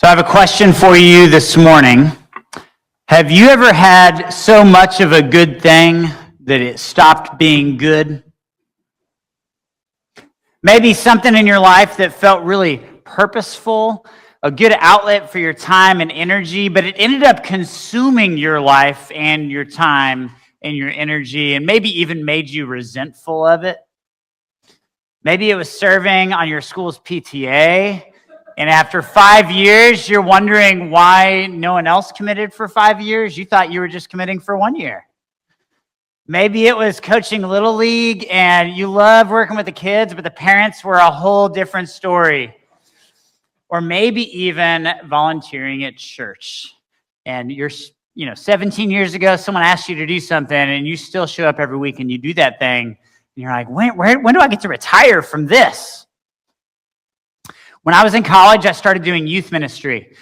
So I have a question for you this morning. Have you ever had so much of a good thing that it stopped being good? Maybe something in your life that felt really purposeful, a good outlet for your time and energy, but it ended up consuming your life and your time and your energy, and maybe even made you resentful of it. Maybe it was serving on your school's PTA, and after 5 years, you're wondering why no one else committed for 5 years. You thought you were just committing for 1 year. Maybe it was coaching Little League, and you love working with the kids, but the parents were a whole different story. Or maybe even volunteering at church. And you're 17 years ago, someone asked you to do something, and you still show up every week and you do that thing. And you're like, when do I get to retire from this? When I was in college, I started doing youth ministry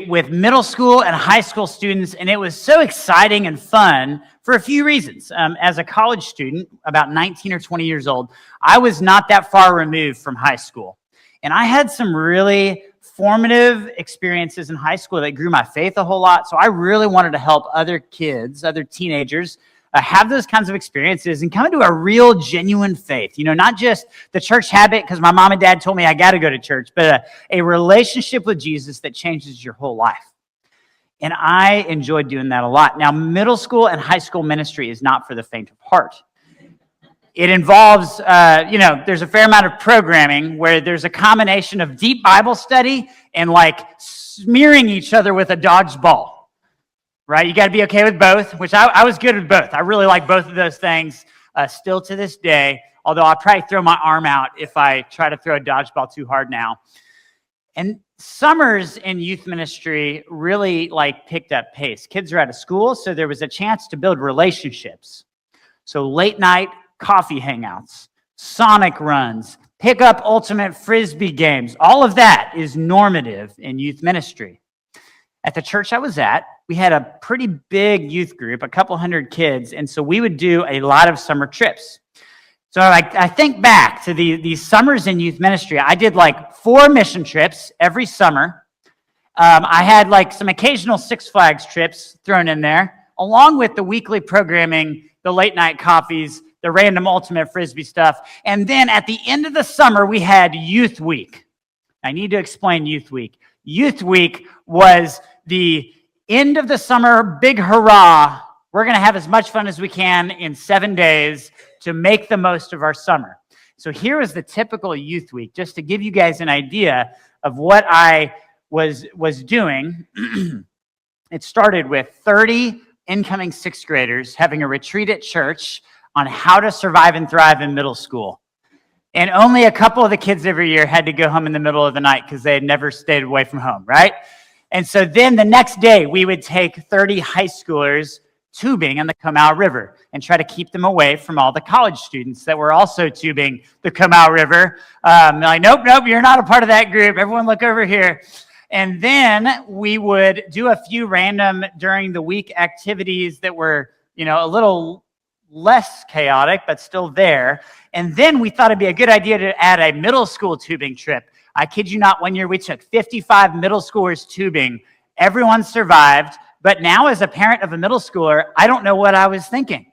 with middle school and high school students, and it was so exciting and fun for a few reasons. As a college student, about 19 or 20 years old, I was not that far removed from high school. And I had some really formative experiences in high school that grew my faith a whole lot, so I really wanted to help other kids, other teenagers, have those kinds of experiences and come into a real, genuine faith. Not just the church habit because my mom and dad told me I got to go to church, but a relationship with Jesus that changes your whole life. And I enjoyed doing that a lot. Now, middle school and high school ministry is not for the faint of heart. It involves, there's a fair amount of programming where there's a combination of deep Bible study and like smearing each other with a dodgeball. Right? You got to be okay with both, which I was good with both. I really like both of those things still to this day, although I'll probably throw my arm out if I try to throw a dodgeball too hard now. And summers in youth ministry really picked up pace. Kids are out of school, so there was a chance to build relationships. So late night coffee hangouts, Sonic runs, pick up ultimate Frisbee games, all of that is normative in youth ministry. At the church I was at, we had a pretty big youth group, a couple hundred kids, and so we would do a lot of summer trips. So I think back to these summers in youth ministry. I did 4 mission trips every summer. I had some occasional Six Flags trips thrown in there, along with the weekly programming, the late night coffees, the random ultimate Frisbee stuff. And then at the end of the summer, we had Youth Week. I need to explain Youth Week. Youth Week was the end of the summer, big hurrah. We're going to have as much fun as we can in 7 days to make the most of our summer. So here was the typical Youth Week, just to give you guys an idea of what I was doing. It started with 30 incoming 6th graders having a retreat at church on how to survive and thrive in middle school. And only a couple of the kids every year had to go home in the middle of the night because they had never stayed away from home, right? And so then the next day, we would take 30 high schoolers tubing on the Comal River and try to keep them away from all the college students that were also tubing the Comal River. Nope, you're not a part of that group. Everyone look over here. And then we would do a few random during the week activities that were, a little less chaotic, but still there. And then we thought it'd be a good idea to add a middle school tubing trip. I kid you not, 1 year we took 55 middle schoolers tubing. Everyone survived, but now as a parent of a middle schooler, I don't know what I was thinking.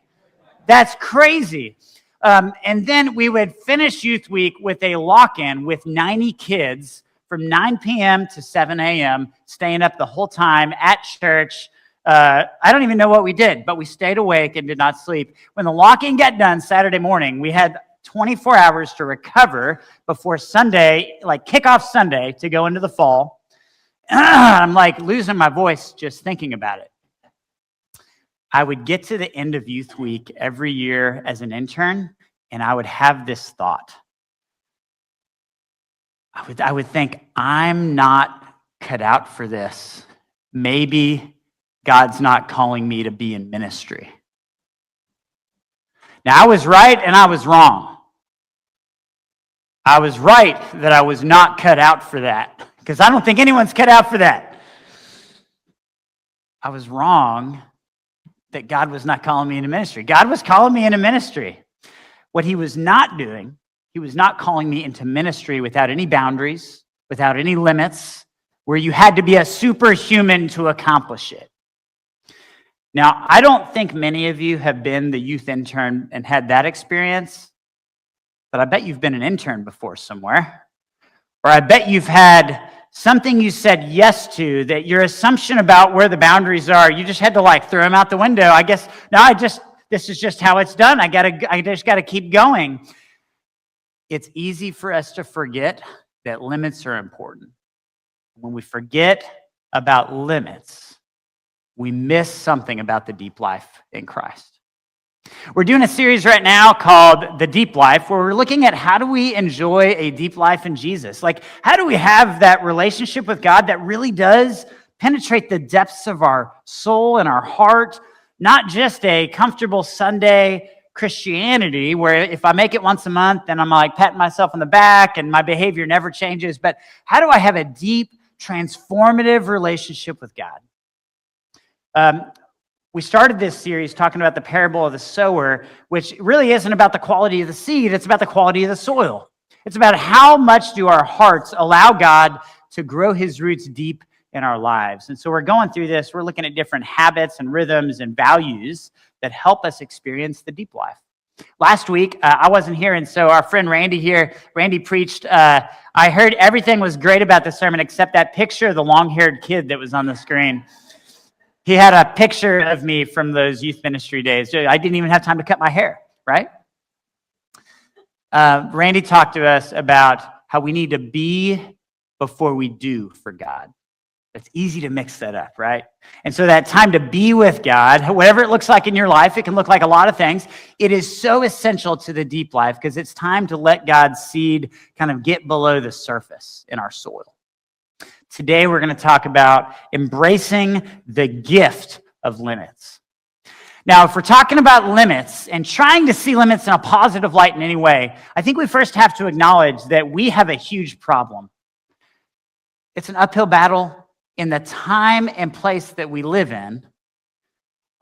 That's crazy. And then we would finish Youth Week with a lock-in with 90 kids from 9 p.m. to 7 a.m., staying up the whole time at church. I don't even know what we did, but we stayed awake and did not sleep. When the lock-in got done Saturday morning, we had 24 hours to recover before Sunday, kickoff Sunday, to go into the fall. I'm losing my voice just thinking about it. I would get to the end of Youth Week every year as an intern, and I would have this thought. I would think, I'm not cut out for this. Maybe God's not calling me to be in ministry. Now, I was right and I was wrong. I was right that I was not cut out for that, because I don't think anyone's cut out for that. I was wrong that God was not calling me into ministry. God was calling me into ministry. What he was not doing, he was not calling me into ministry without any boundaries, without any limits, where you had to be a superhuman to accomplish it. Now, I don't think many of you have been the youth intern and had that experience, but I bet you've been an intern before somewhere. Or I bet you've had something you said yes to that your assumption about where the boundaries are, you just had to like throw them out the window. I guess, no, this is just how it's done. I just got to keep going. It's easy for us to forget that limits are important. When we forget about limits, we miss something about the deep life in Christ. We're doing a series right now called The Deep Life, where we're looking at how do we enjoy a deep life in Jesus? Like, how do we have that relationship with God that really does penetrate the depths of our soul and our heart, not just a comfortable Sunday Christianity where if I make it once a month, then I'm like patting myself on the back and my behavior never changes. But how do I have a deep, transformative relationship with God? We started this series talking about the parable of the sower, which really isn't about the quality of the seed, it's about the quality of the soil. It's about how much do our hearts allow God to grow his roots deep in our lives. And so we're going through this, we're looking at different habits and rhythms and values that help us experience the deep life. Last week, I wasn't here, and so our friend Randy preached. I heard everything was great about the sermon except that picture of the long-haired kid that was on the screen. He had a picture of me from those youth ministry days. I didn't even have time to cut my hair, right? Randy talked to us about how we need to be before we do for God. It's easy to mix that up, right? And so that time to be with God, whatever it looks like in your life, it can look like a lot of things. It is so essential to the deep life because it's time to let God's seed kind of get below the surface in our soil. Today, we're going to talk about embracing the gift of limits. Now, if we're talking about limits and trying to see limits in a positive light in any way, I think we first have to acknowledge that we have a huge problem. It's an uphill battle. In the time and place that we live in,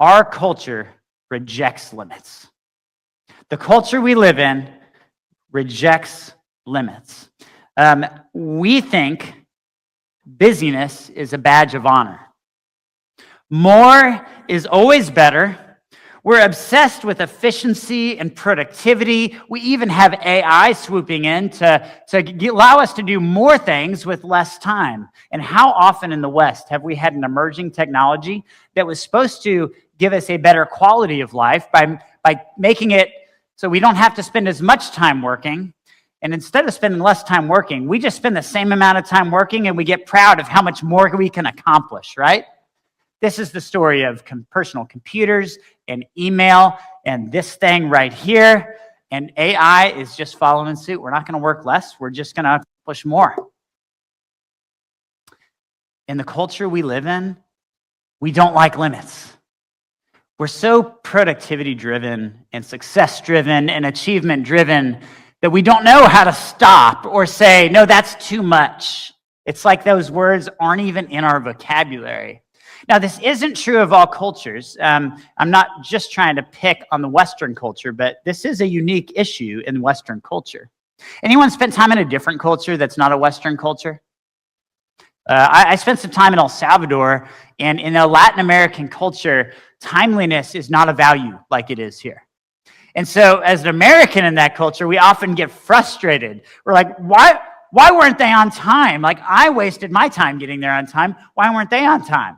our culture rejects limits. The culture we live in rejects limits. We think busyness is a badge of honor. More is always better. We're obsessed with efficiency and productivity. We even have AI swooping in to allow us to do more things with less time. And how often in the West have we had an emerging technology that was supposed to give us a better quality of life by making it so we don't have to spend as much time working? And instead of spending less time working, we just spend the same amount of time working and we get proud of how much more we can accomplish, right? This is the story of personal computers and email and this thing right here. And AI is just following suit. We're not going to work less. We're just going to push more. In the culture we live in, we don't like limits. We're so productivity driven and success driven and achievement driven that we don't know how to stop or say, no, that's too much. It's like those words aren't even in our vocabulary. Now, this isn't true of all cultures. I'm not just trying to pick on the Western culture, but this is a unique issue in Western culture. Anyone spent time in a different culture that's not a Western culture? I spent some time in El Salvador, and in a Latin American culture, timeliness is not a value like it is here. And so as an American in that culture, we often get frustrated. We're like, why weren't they on time? Like, I wasted my time getting there on time. Why weren't they on time?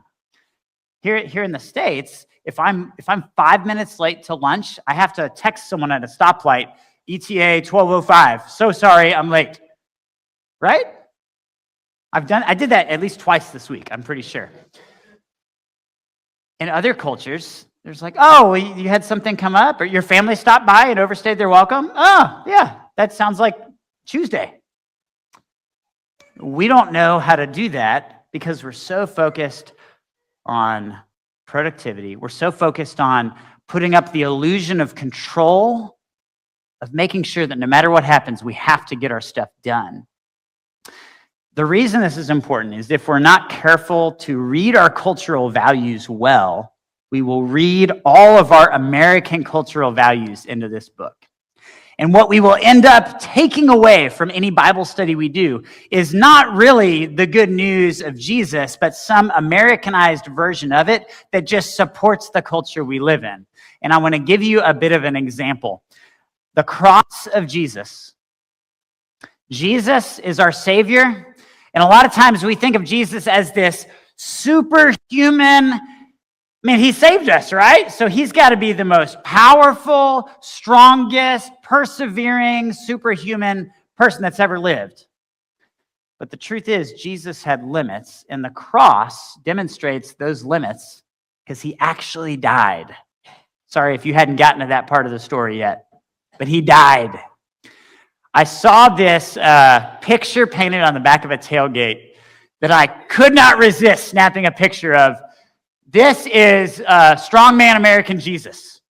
Here in the States, if I'm 5 minutes late to lunch, I have to text someone at a stoplight, ETA 12:05. So sorry, I'm late. Right? I did that at least twice this week, I'm pretty sure. In other cultures, there's like, oh, you had something come up, or your family stopped by and overstayed their welcome. Oh, yeah, that sounds like Tuesday. We don't know how to do that because we're so focused on productivity. We're so focused on putting up the illusion of control, of making sure that no matter what happens, we have to get our stuff done. The reason this is important is if we're not careful to read our cultural values well, we will read all of our American cultural values into this book. And what we will end up taking away from any Bible study we do is not really the good news of Jesus, but some Americanized version of it that just supports the culture we live in. And I want to give you a bit of an example. The cross of Jesus. Jesus is our Savior. And a lot of times we think of Jesus as this superhuman. He saved us, right? So he's got to be the most powerful, strongest, persevering, superhuman person that's ever lived. But the truth is, Jesus had limits, and the cross demonstrates those limits because he actually died. Sorry if you hadn't gotten to that part of the story yet, but he died. I saw this picture painted on the back of a tailgate that I could not resist snapping a picture of. This is strongman American Jesus.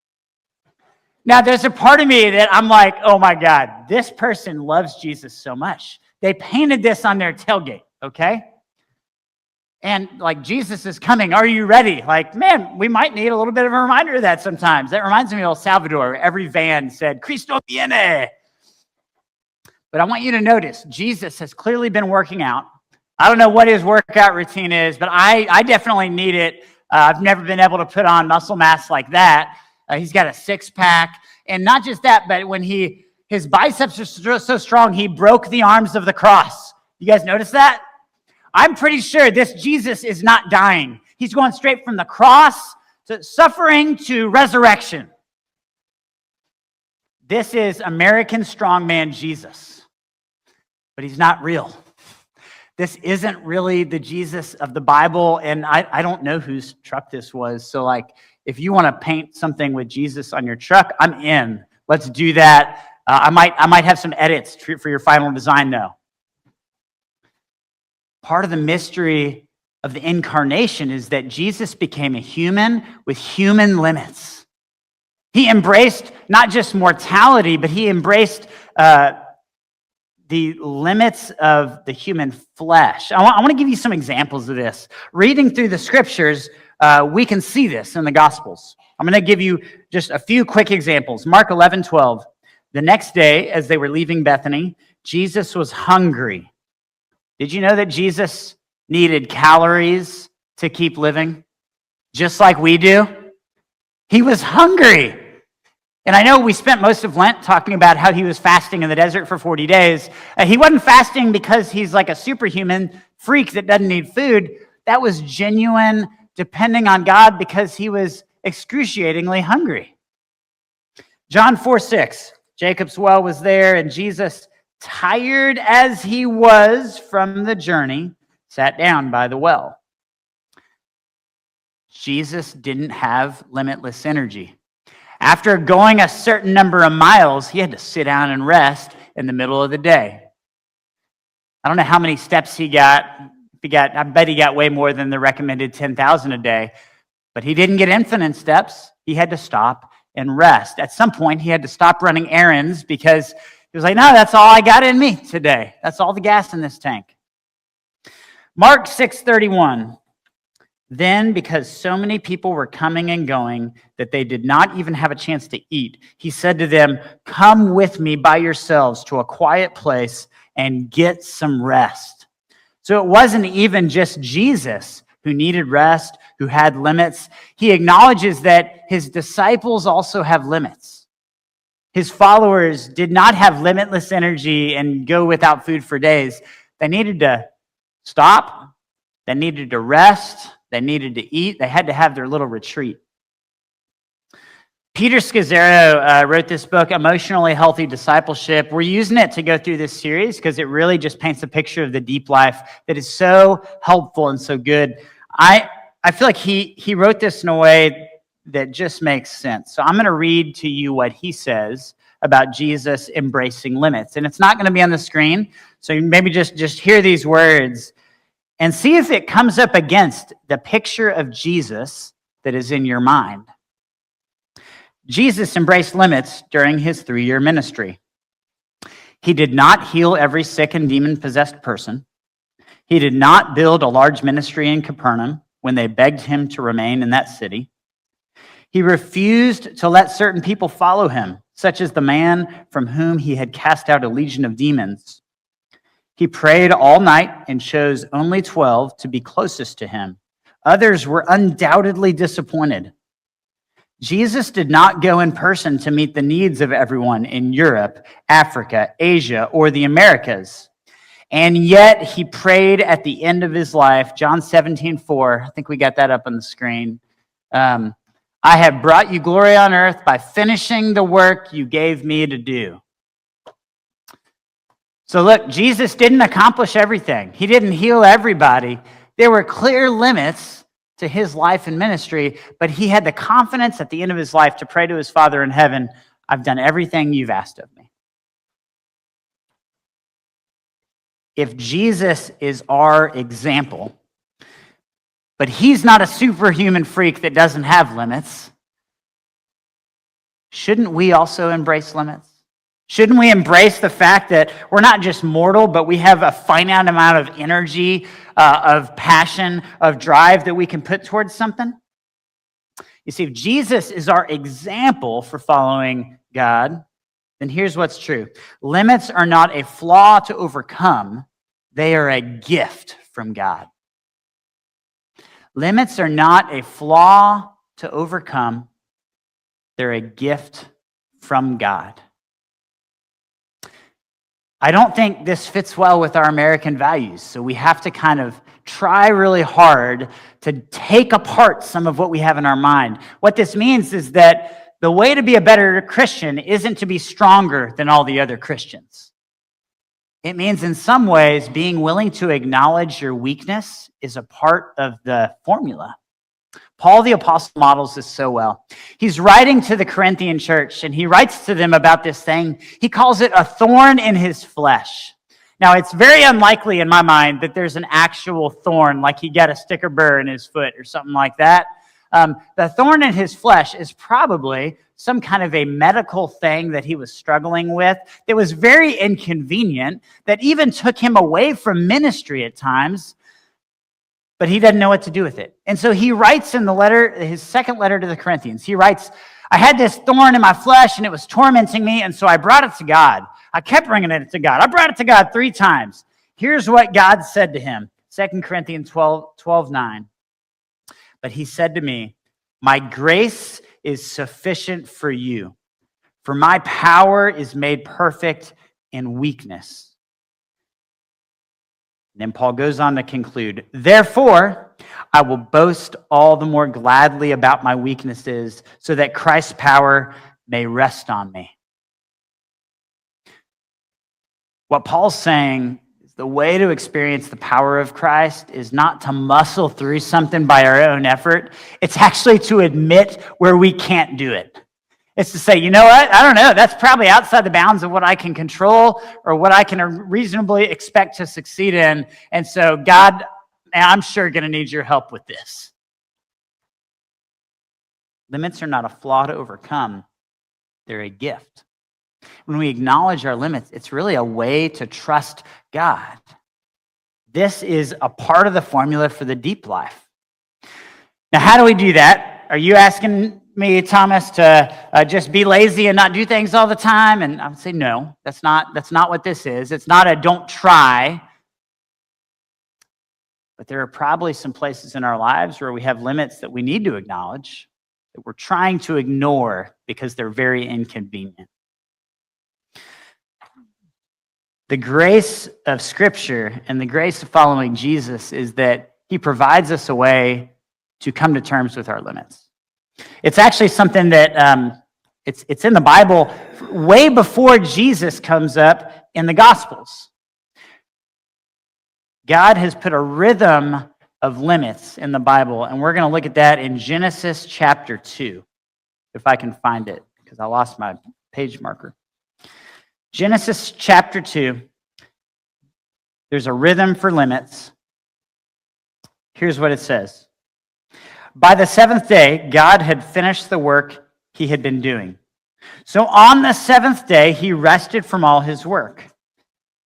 Now, there's a part of me that I'm like, oh my God, this person loves Jesus so much. They painted this on their tailgate, okay? And like, Jesus is coming. Are you ready? Like, man, we might need a little bit of a reminder of that sometimes. That reminds me of El Salvador. Every van said, Cristo viene. But I want you to notice, Jesus has clearly been working out. I don't know what his workout routine is, but I definitely need it. I've never been able to put on muscle mass like that. He's got a six-pack. And not just that, but when his biceps are so strong, he broke the arms of the cross. You guys notice that? I'm pretty sure this Jesus is not dying. He's going straight from the cross to suffering to resurrection. This is American strongman Jesus. But he's not real. This isn't really the Jesus of the Bible, and I don't know whose truck this was. So, like, if you want to paint something with Jesus on your truck, I'm in. Let's do that. I might have some edits for your final design, though. Part of the mystery of the incarnation is that Jesus became a human with human limits. He embraced not just mortality, but he embraced the limits of the human flesh. I want to give you some examples of this. Reading through the scriptures, we can see this in the Gospels. I'm going to give you just a few quick examples. Mark 11:12. The next day, as they were leaving Bethany, Jesus was hungry. Did you know that Jesus needed calories to keep living? Just like we do? He was hungry. And I know we spent most of Lent talking about how he was fasting in the desert for 40 days. He wasn't fasting because he's like a superhuman freak that doesn't need food. That was genuine depending on God because he was excruciatingly hungry. John 4:6, Jacob's well was there, and Jesus, tired as he was from the journey, sat down by the well. Jesus didn't have limitless energy. After going a certain number of miles, he had to sit down and rest in the middle of the day. I don't know how many steps he got. I bet he got way more than the recommended 10,000 a day. But he didn't get infinite steps. He had to stop and rest. At some point, he had to stop running errands because he was like, no, that's all I got in me today. That's all the gas in this tank. Mark 6:31. Then, because so many people were coming and going that they did not even have a chance to eat, he said to them, come with me by yourselves to a quiet place and get some rest. So it wasn't even just Jesus who needed rest, who had limits. He acknowledges that his disciples also have limits. His followers did not have limitless energy and go without food for days. They needed to stop. They needed to rest. They needed to eat. They had to have their little retreat. Peter Scazzero wrote this book, Emotionally Healthy Discipleship. We're using it to go through this series because it really just paints a picture of the deep life that is so helpful and so good. I feel like he wrote this in a way that just makes sense. So I'm going to read to you what he says about Jesus embracing limits. And it's not going to be on the screen, so maybe just hear these words and see if it comes up against the picture of Jesus that is in your mind. Jesus embraced limits during his 3-year ministry. He did not heal every sick and demon-possessed person. He did not build a large ministry in Capernaum when they begged him to remain in that city. He refused to let certain people follow him, such as the man from whom he had cast out a legion of demons. He prayed all night and chose only 12 to be closest to him. Others were undoubtedly disappointed. Jesus did not go in person to meet the needs of everyone in Europe, Africa, Asia, or the Americas. And yet he prayed at the end of his life, John 17:4. I think we got that up on the screen. I have brought you glory on earth by finishing the work you gave me to do. So look, Jesus didn't accomplish everything. He didn't heal everybody. There were clear limits to his life and ministry, but he had the confidence at the end of his life to pray to his Father in heaven, I've done everything you've asked of me. If Jesus is our example, but he's not a superhuman freak that doesn't have limits, shouldn't we also embrace limits? Shouldn't we embrace the fact that we're not just mortal, but we have a finite amount of energy, of passion, of drive that we can put towards something? You see, if Jesus is our example for following God, then here's what's true. Limits are not a flaw to overcome. They are a gift from God. Limits are not a flaw to overcome. They're a gift from God. I don't think this fits well with our American values, so we have to kind of try really hard to take apart some of what we have in our mind. What this means is that the way to be a better Christian isn't to be stronger than all the other Christians. It means in some ways being willing to acknowledge your weakness is a part of the formula. Paul the Apostle models this so well. He's writing to the Corinthian church, and he writes to them about this thing. He calls it a thorn in his flesh. Now, it's very unlikely in my mind that there's an actual thorn, like he got a sticker burr in his foot or something like that. The thorn in his flesh is probably some kind of a medical thing that he was struggling with that was very inconvenient, that even took him away from ministry at times, but he doesn't know what to do with it. And so he writes in the letter, his second letter to the Corinthians, he writes, I had this thorn in my flesh and it was tormenting me, and so I brought it to God. I kept bringing it to God. I brought it to God 3 times. Here's what God said to him, 2 Corinthians 12:9. But he said to me, my grace is sufficient for you, for my power is made perfect in weakness. And then Paul goes on to conclude, therefore, I will boast all the more gladly about my weaknesses so that Christ's power may rest on me. What Paul's saying is the way to experience the power of Christ is not to muscle through something by our own effort. It's actually to admit where we can't do it. It's to say, you know what? I don't know. That's probably outside the bounds of what I can control or what I can reasonably expect to succeed in. And so, God, I'm sure going to need your help with this. Limits are not a flaw to overcome. They're a gift. When we acknowledge our limits, it's really a way to trust God. This is a part of the formula for the deep life. Now, how do we do that? Are you asking me, Thomas, to just be lazy and not do things all the time? And I would say, no, that's not what this is. It's not a don't try. But there are probably some places in our lives where we have limits that we need to acknowledge, that we're trying to ignore because they're very inconvenient. The grace of Scripture and the grace of following Jesus is that he provides us a way to come to terms with our limits. It's actually something that it's in the Bible way before Jesus comes up in the Gospels. God has put a rhythm of limits in the Bible, and we're going to look at that in Genesis chapter 2, if I can find it, because I lost my page marker. Genesis chapter 2, there's a rhythm for limits. Here's what it says. By the 7th day, God had finished the work he had been doing. So on the 7th day, he rested from all his work.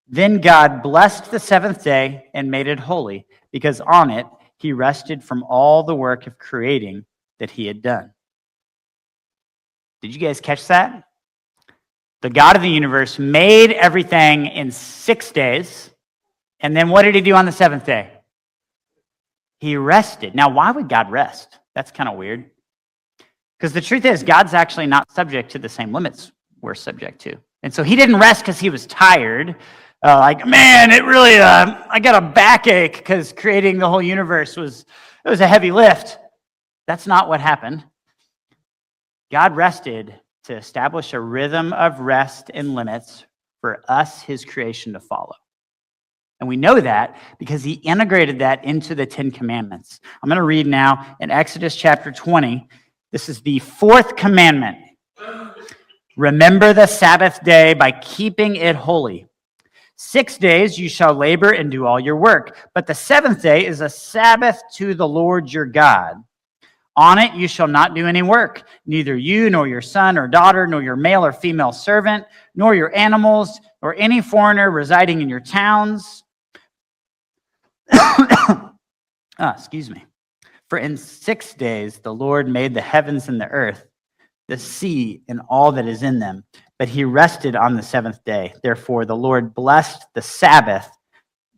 Then God blessed the 7th day and made it holy, because on it he rested from all the work of creating that he had done. Did you guys catch that? the God of the universe, made everything in 6 days. And then what did he do on the seventh day? He rested. Now, why would God rest? That's kind of weird. Because the truth is, God's actually not subject to the same limits we're subject to. And so he didn't rest because he was tired. Man, it really, I got a backache because creating the whole universe was a heavy lift. That's not what happened. God rested to establish a rhythm of rest and limits for us, his creation, to follow. And we know that because he integrated that into the Ten Commandments. I'm going to read now in Exodus chapter 20. This is the fourth commandment. Remember the Sabbath day by keeping it holy. 6 days you shall labor and do all your work, but the seventh day is a Sabbath to the Lord your God. On it you shall not do any work, neither you nor your son or daughter, nor your male or female servant, nor your animals, nor any foreigner residing in your towns. Excuse me. For in 6 days the Lord made the heavens and the earth, the sea and all that is in them, but he rested on the seventh day. Therefore the Lord blessed the Sabbath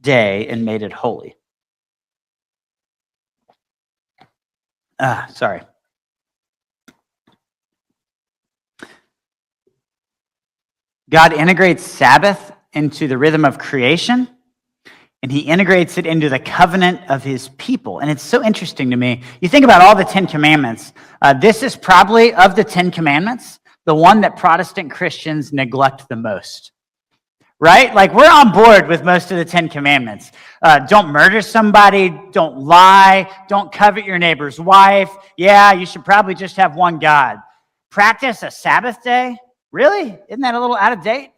day and made it holy. Sorry. God integrates Sabbath into the rhythm of creation, and he integrates it into the covenant of his people. And it's so interesting to me. You think about all the Ten Commandments. This is probably, of the Ten Commandments, the one that Protestant Christians neglect the most. Right? Like, we're on board with most of the Ten Commandments. Don't murder somebody. Don't lie. Don't covet your neighbor's wife. Yeah, you should probably just have one God. Practice a Sabbath day? Really? Isn't that a little out of date?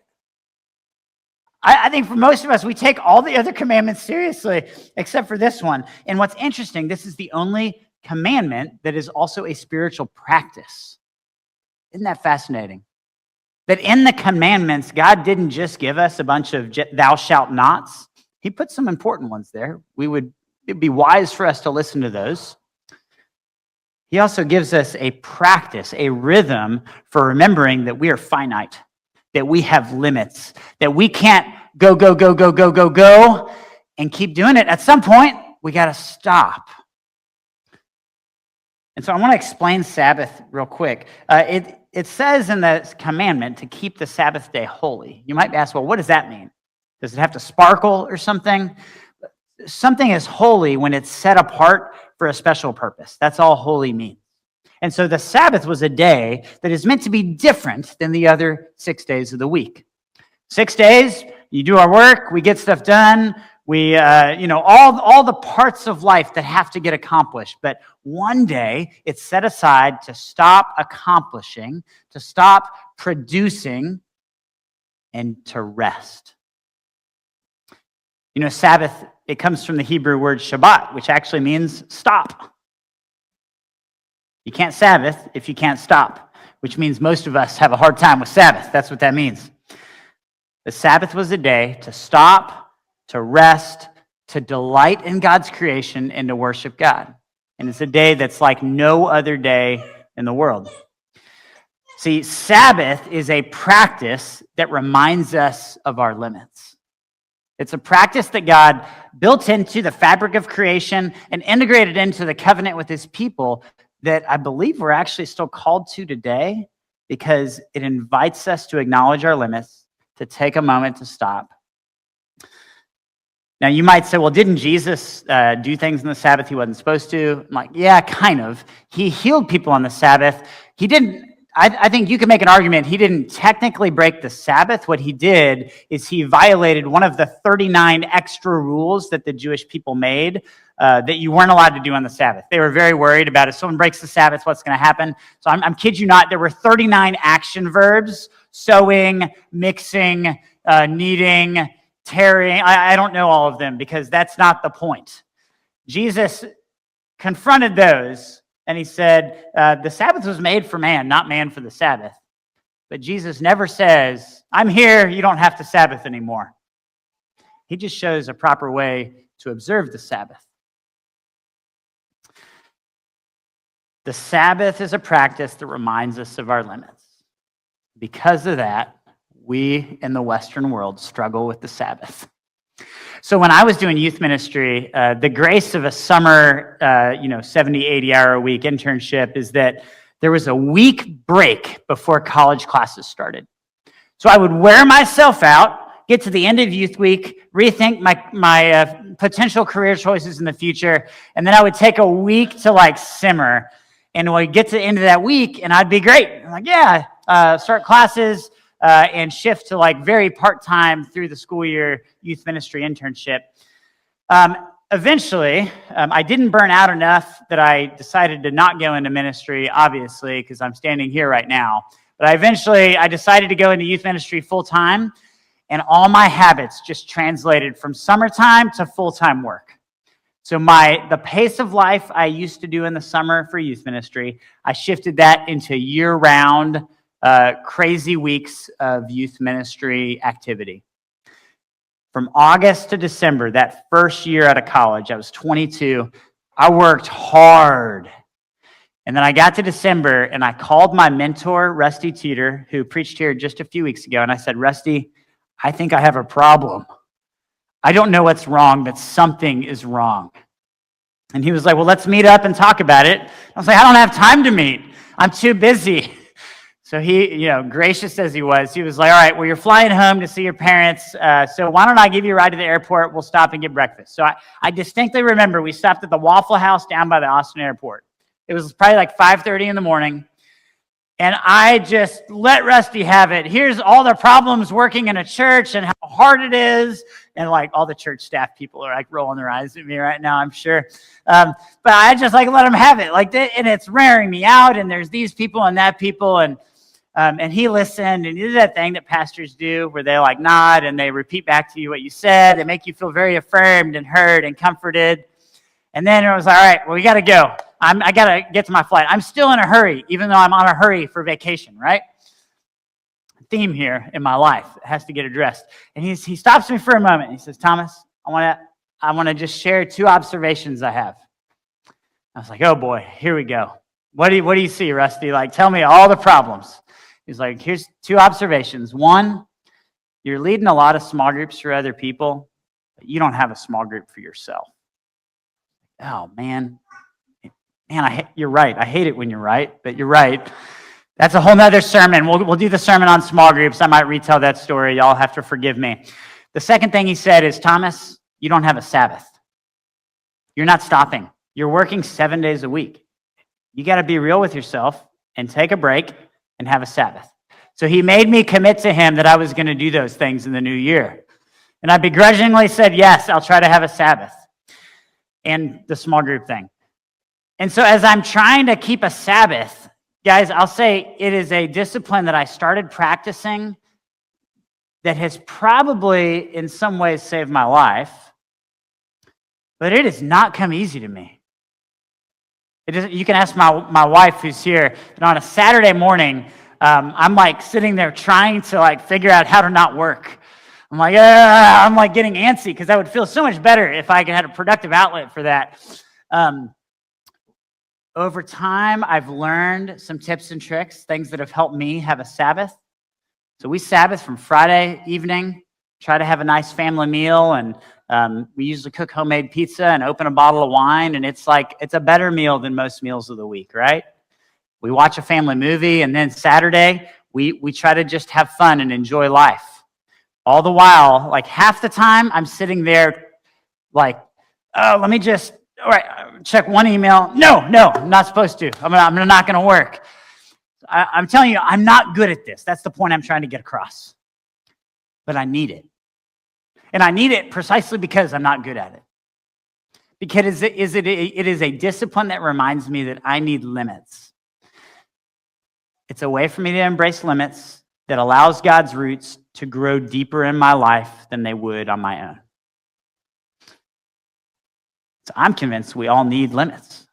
I think for most of us, we take all the other commandments seriously, except for this one. And what's interesting, this is the only commandment that is also a spiritual practice. It'd that fascinating? That in the commandments, God didn't just give us a bunch of thou shalt nots. He put some important ones there. It'd be wise for us to listen to those. He also gives us a practice, a rhythm for remembering that we are finite, that we have limits, that we can't go, and keep doing it. At some point, we got to stop. And so I want to explain Sabbath real quick. It says in the commandment to keep the Sabbath day holy. You might ask, well, what does that mean? Does it have to sparkle or something? Something is holy when it's set apart for a special purpose. That's all holy means. And so the Sabbath was a day that is meant to be different than the other 6 days of the week. 6 days, you do our work, we get stuff done, we, all the parts of life that have to get accomplished. But one day, it's set aside to stop accomplishing, to stop producing, and to rest. Sabbath, it comes from the Hebrew word Shabbat, which actually means stop. You can't Sabbath if you can't stop, which means most of us have a hard time with Sabbath. That's what that means. The Sabbath was a day to stop, to rest, to delight in God's creation, and to worship God. And it's a day that's like no other day in the world. See, Sabbath is a practice that reminds us of our limits. It's a practice that God built into the fabric of creation and integrated into the covenant with his people that I believe we're actually still called to today, because it invites us to acknowledge our limits, to take a moment to stop. Now, you might say, well, didn't Jesus do things on the Sabbath he wasn't supposed to? I'm like, yeah, kind of. He healed people on the Sabbath. He didn't. I think you can make an argument he didn't technically break the Sabbath. What he did is he violated one of the 39 extra rules that the Jewish people made that you weren't allowed to do on the Sabbath. They were very worried about if someone breaks the Sabbath, what's going to happen. So I'm kid you not, there were 39 action verbs: sewing, mixing, kneading, tearing. I don't know all of them because that's not the point. Jesus confronted those. And he said, the Sabbath was made for man, not man for the Sabbath. But Jesus never says, I'm here, you don't have to Sabbath anymore. He just shows a proper way to observe the Sabbath. The Sabbath is a practice that reminds us of our limits. Because of that, we in the Western world struggle with the Sabbath. So when I was doing youth ministry, the grace of a summer, 70, 80-hour a week internship is that there was a week break before college classes started. So I would wear myself out, get to the end of youth week, rethink my potential career choices in the future, and then I would take a week to simmer. And we'd get to the end of that week, and I'd be great. I'm like, start classes, and shift to very part-time through the school year youth ministry internship. Eventually, I didn't burn out enough that I decided to not go into ministry, obviously, because I'm standing here right now. But I decided to go into youth ministry full-time, and all my habits just translated from summertime to full-time work. So the pace of life I used to do in the summer for youth ministry, I shifted that into year-round crazy weeks of youth ministry activity. From August to December, that first year out of college, I was 22, I worked hard. And then I got to December, and I called my mentor, Rusty Teeter, who preached here just a few weeks ago, and I said, Rusty, I think I have a problem. I don't know what's wrong, but something is wrong. And he was like, well, let's meet up and talk about it. I was like, I don't have time to meet. I'm too busy. So he, gracious as he was like, all right, well, you're flying home to see your parents. So why don't I give you a ride to the airport? We'll stop and get breakfast. So I distinctly remember we stopped at the Waffle House down by the Austin airport. It was probably 5:30 in the morning. And I just let Rusty have it. Here's all the problems working in a church and how hard it is. And all the church staff people are rolling their eyes at me right now, I'm sure. But I just let him have it. And it's wearing me out. And there's these people and that people. And he listened, and he did that thing that pastors do where they nod and they repeat back to you what you said. They make you feel very affirmed and heard and comforted. And then it was all right, well, we got to go. I got to get to my flight. I'm still in a hurry, even though I'm on a hurry for vacation, right? Theme here in my life has to get addressed. And he stops me for a moment. He says, Thomas, I want to just share 2 observations I have. I was like, oh boy, here we go. What do you see, Rusty? Tell me all the problems. He's like, here's 2 observations. 1, you're leading a lot of small groups for other people, but you don't have a small group for yourself. Oh, man, you're right. I hate it when you're right, but you're right. That's a whole nother sermon. We'll do the sermon on small groups. I might retell that story. Y'all have to forgive me. The second thing he said is, Thomas, you don't have a Sabbath. You're not stopping. You're working 7 days a week. You got to be real with yourself and take a break and have a Sabbath. So he made me commit to him that I was going to do those things in the new year. And I begrudgingly said, yes, I'll try to have a Sabbath and the small group thing. And so as I'm trying to keep a Sabbath, guys, I'll say it is a discipline that I started practicing that has probably in some ways saved my life, but it has not come easy to me. You can ask my wife who's here, and on a Saturday morning, I'm sitting there trying to figure out how to not work. I'm getting antsy because I would feel so much better if I had a productive outlet for that. Over time, I've learned some tips and tricks, things that have helped me have a Sabbath. So we Sabbath from Friday evening, try to have a nice family meal, and we usually cook homemade pizza and open a bottle of wine, and it's a better meal than most meals of the week, right? We watch a family movie, and then Saturday, we try to just have fun and enjoy life. All the while, half the time, I'm sitting there let me just, all right, check one email. No, I'm not supposed to. I'm not going to work. I'm telling you, I'm not good at this. That's the point I'm trying to get across. But I need it. And I need it precisely because I'm not good at it. Because it is a discipline that reminds me that I need limits. It's a way for me to embrace limits that allows God's roots to grow deeper in my life than they would on my own. So I'm convinced we all need limits.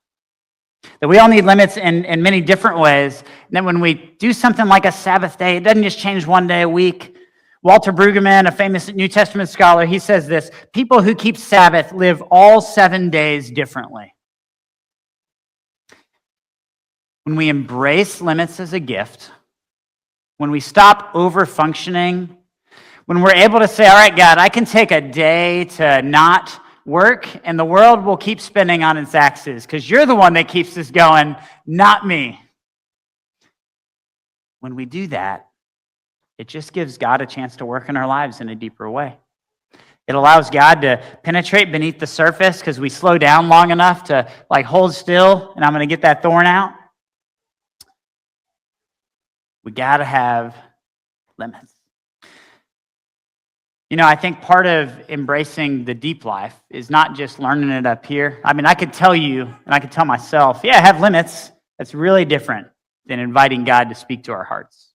That we all need limits in many different ways. And that when we do something like a Sabbath day, it doesn't just change one day a week. Walter Brueggemann, a famous New Testament scholar, he says this: people who keep Sabbath live all 7 days differently. When we embrace limits as a gift, when we stop over-functioning, when we're able to say, all right, God, I can take a day to not work and the world will keep spinning on its axis because you're the one that keeps us going, not me. When we do that, it just gives God a chance to work in our lives in a deeper way. It allows God to penetrate beneath the surface because we slow down long enough to hold still and I'm going to get that thorn out. We got to have limits. I think part of embracing the deep life is not just learning it up here. I could tell you, and I could tell myself, yeah, I have limits. That's really different than inviting God to speak to our hearts.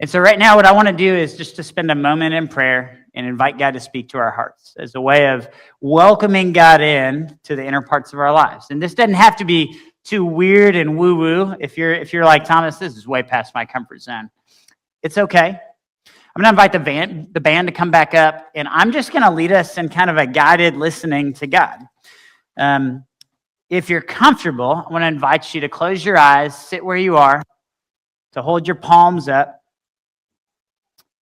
And so right now, what I want to do is just to spend a moment in prayer and invite God to speak to our hearts as a way of welcoming God in to the inner parts of our lives. And this doesn't have to be too weird and woo-woo. If you're like, Thomas, this is way past my comfort zone. It's okay. I'm going to invite the band to come back up, and I'm just going to lead us in kind of a guided listening to God. If you're comfortable, I want to invite you to close your eyes, sit where you are, to hold your palms up.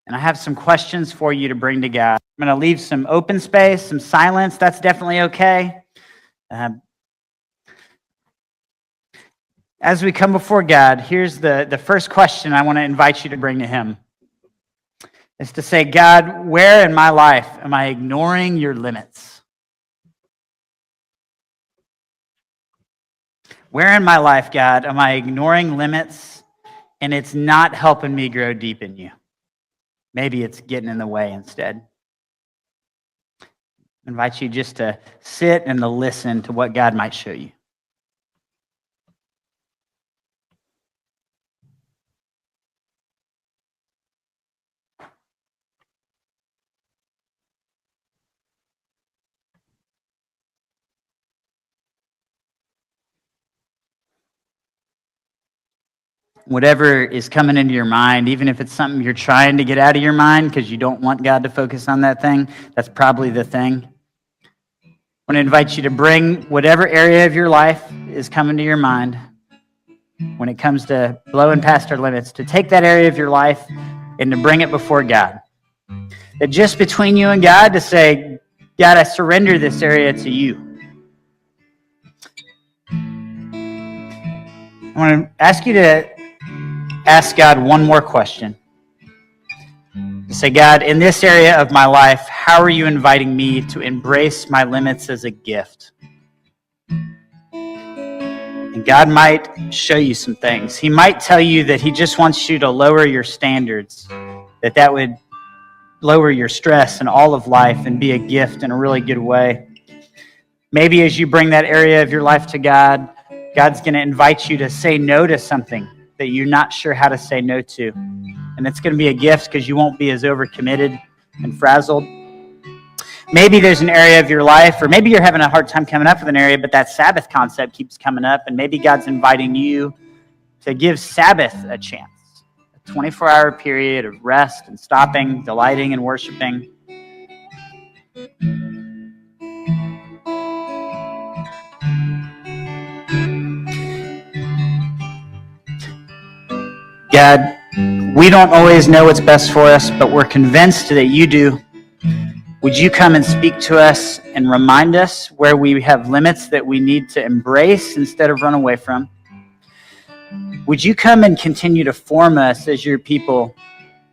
And I have some questions for you to bring to God. I'm going to leave some open space, some silence. That's definitely okay. As we come before God, here's the first question I want to invite you to bring to Him. Is to say, God, where in my life am I ignoring your limits? Where in my life, God, am I ignoring limits and it's not helping me grow deep in you? Maybe it's getting in the way instead. I invite you just to sit and to listen to what God might show you. Whatever is coming into your mind, even if it's something you're trying to get out of your mind because you don't want God to focus on that thing, that's probably the thing. I want to invite you to bring whatever area of your life is coming to your mind when it comes to blowing past our limits, to take that area of your life and to bring it before God. That just between you and God, to say, God, I surrender this area to you. I want to ask you to ask God one more question. Say, God, in this area of my life, how are you inviting me to embrace my limits as a gift? And God might show you some things. He might tell you that He just wants you to lower your standards, that would lower your stress in all of life and be a gift in a really good way. Maybe as you bring that area of your life to God, God's going to invite you to say no to something that you're not sure how to say no to. And it's going to be a gift because you won't be as overcommitted and frazzled. Maybe there's an area of your life, or maybe you're having a hard time coming up with an area, but that Sabbath concept keeps coming up, and maybe God's inviting you to give Sabbath a chance. A 24-hour period of rest and stopping, delighting and worshiping. God, we don't always know what's best for us, but we're convinced that you do. Would you come and speak to us and remind us where we have limits that we need to embrace instead of run away from? Would you come and continue to form us as your people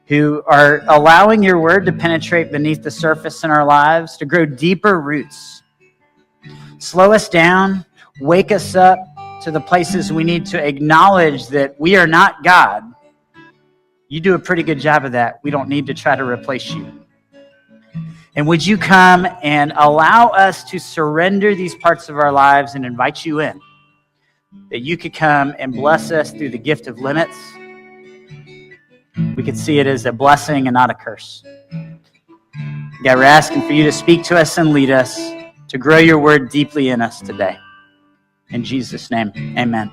who are allowing your word to penetrate beneath the surface in our lives, to grow deeper roots? Slow us down, wake us up to the places we need to acknowledge that we are not God. You do a pretty good job of that. We don't need to try to replace you. And would you come and allow us to surrender these parts of our lives and invite you in, that you could come and bless us through the gift of limits. We could see it as a blessing and not a curse. God, we're asking for you to speak to us and lead us, to grow your word deeply in us today. In Jesus' name, amen.